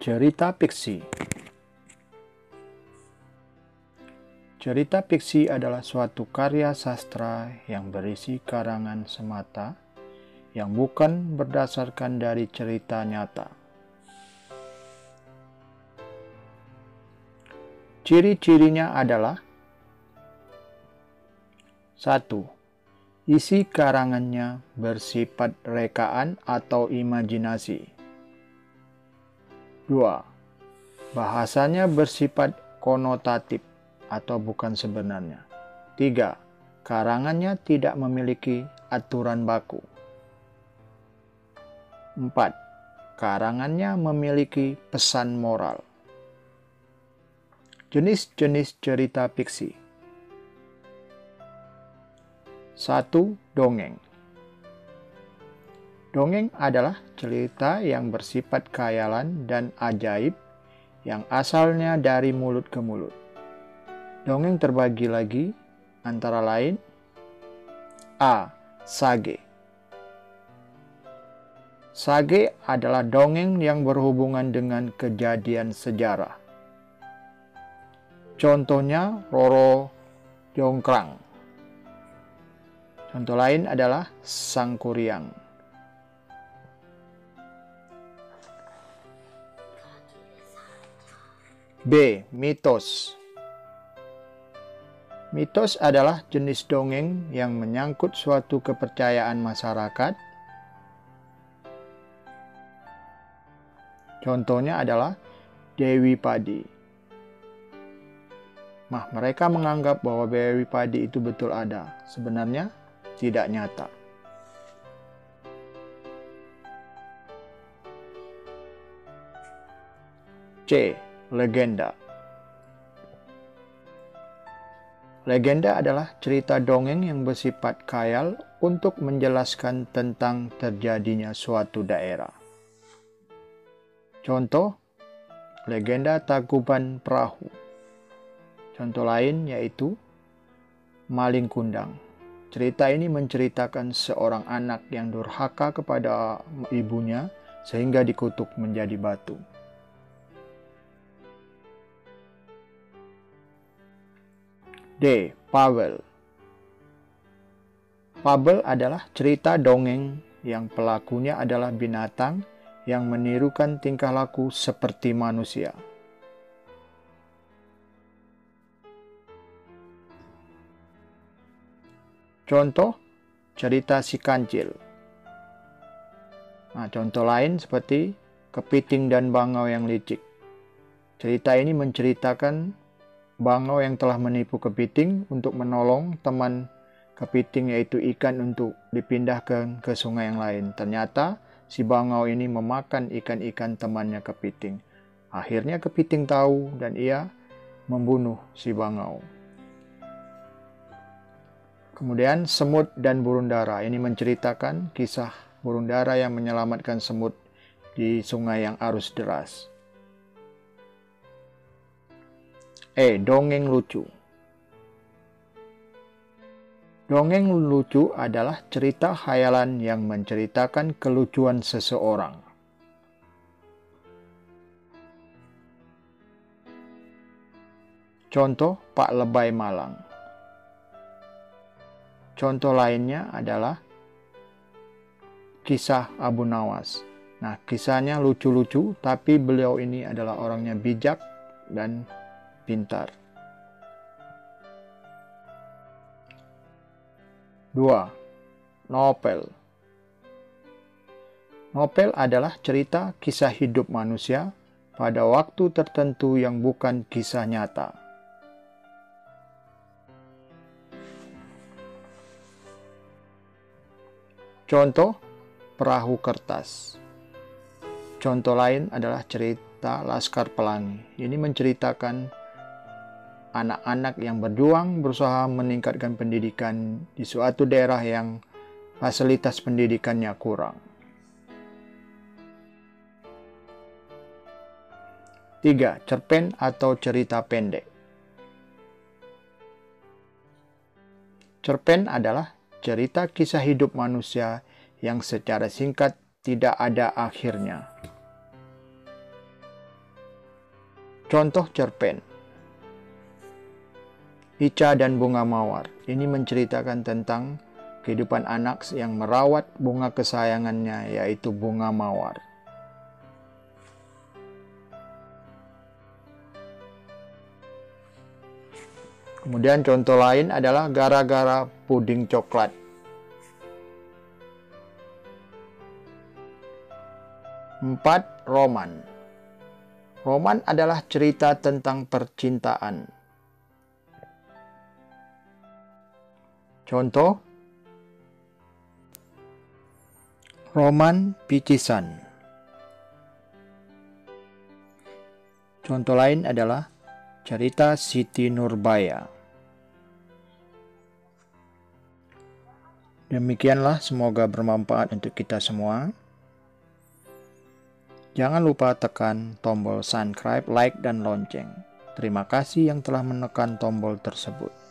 Cerita fiksi. Cerita fiksi adalah suatu karya sastra yang berisi karangan semata yang bukan berdasarkan dari cerita nyata. Ciri-cirinya adalah: 1. Isi karangannya bersifat rekaan atau imajinasi. 2. Bahasanya bersifat konotatif atau bukan sebenarnya. 3. Karangannya tidak memiliki aturan baku. 4. Karangannya memiliki pesan moral. Jenis-jenis cerita fiksi. 1. Dongeng. Dongeng adalah cerita yang bersifat khayalan dan ajaib yang asalnya dari mulut ke mulut. Dongeng terbagi lagi antara lain: A. Sage. Sage adalah dongeng yang berhubungan dengan kejadian sejarah. Contohnya Roro Jonggrang. Contoh lain adalah Sangkuriang. B. Mitos. Mitos adalah jenis dongeng yang menyangkut suatu kepercayaan masyarakat. Contohnya adalah Dewi Padi. Mereka menganggap bahwa Dewi Padi itu betul ada, sebenarnya tidak nyata. C. Legenda. Legenda adalah cerita dongeng yang bersifat khayal untuk menjelaskan tentang terjadinya suatu daerah. Contoh, legenda Tangkuban Perahu. Contoh lain yaitu Maling Kundang. Cerita ini menceritakan seorang anak yang durhaka kepada ibunya sehingga dikutuk menjadi batu. D. Fabel. Fabel adalah cerita dongeng yang pelakunya adalah binatang yang menirukan tingkah laku seperti manusia. Contoh, cerita Si Kancil. Contoh lain seperti Kepiting dan Bangau yang Licik. Cerita ini menceritakan bangau yang telah menipu kepiting untuk menolong teman kepiting yaitu ikan untuk dipindahkan ke sungai yang lain. Ternyata si bangau ini memakan ikan-ikan temannya kepiting. Akhirnya kepiting tahu dan ia membunuh si bangau. Kemudian Semut dan Burung Dara. Ini menceritakan kisah burung dara yang menyelamatkan semut di sungai yang arus deras. Dongeng lucu. Dongeng lucu adalah cerita khayalan yang menceritakan kelucuan seseorang. Contoh, Pak Lebay Malang. Contoh lainnya adalah kisah Abu Nawas. Kisahnya lucu-lucu, tapi beliau ini adalah orangnya bijak dan pintar. 2. Novel. Novel adalah cerita kisah hidup manusia pada waktu tertentu yang bukan kisah nyata. Contoh, Perahu Kertas. Contoh lain adalah cerita Laskar Pelangi. Ini menceritakan anak-anak yang berjuang berusaha meningkatkan pendidikan di suatu daerah yang fasilitas pendidikannya kurang. 3. Cerpen atau cerita pendek. Cerpen adalah cerita kisah hidup manusia yang secara singkat tidak ada akhirnya. Contoh cerpen Ica dan Bunga Mawar. Ini menceritakan tentang kehidupan anak yang merawat bunga kesayangannya, yaitu bunga mawar. Kemudian contoh lain adalah Gara-gara Puding Coklat. Empat, roman. Roman adalah cerita tentang percintaan. Contoh, roman Picisan. Contoh lain adalah cerita Siti Nurbaya. Demikianlah, semoga bermanfaat untuk kita semua. Jangan lupa tekan tombol subscribe, like, dan lonceng. Terima kasih yang telah menekan tombol tersebut.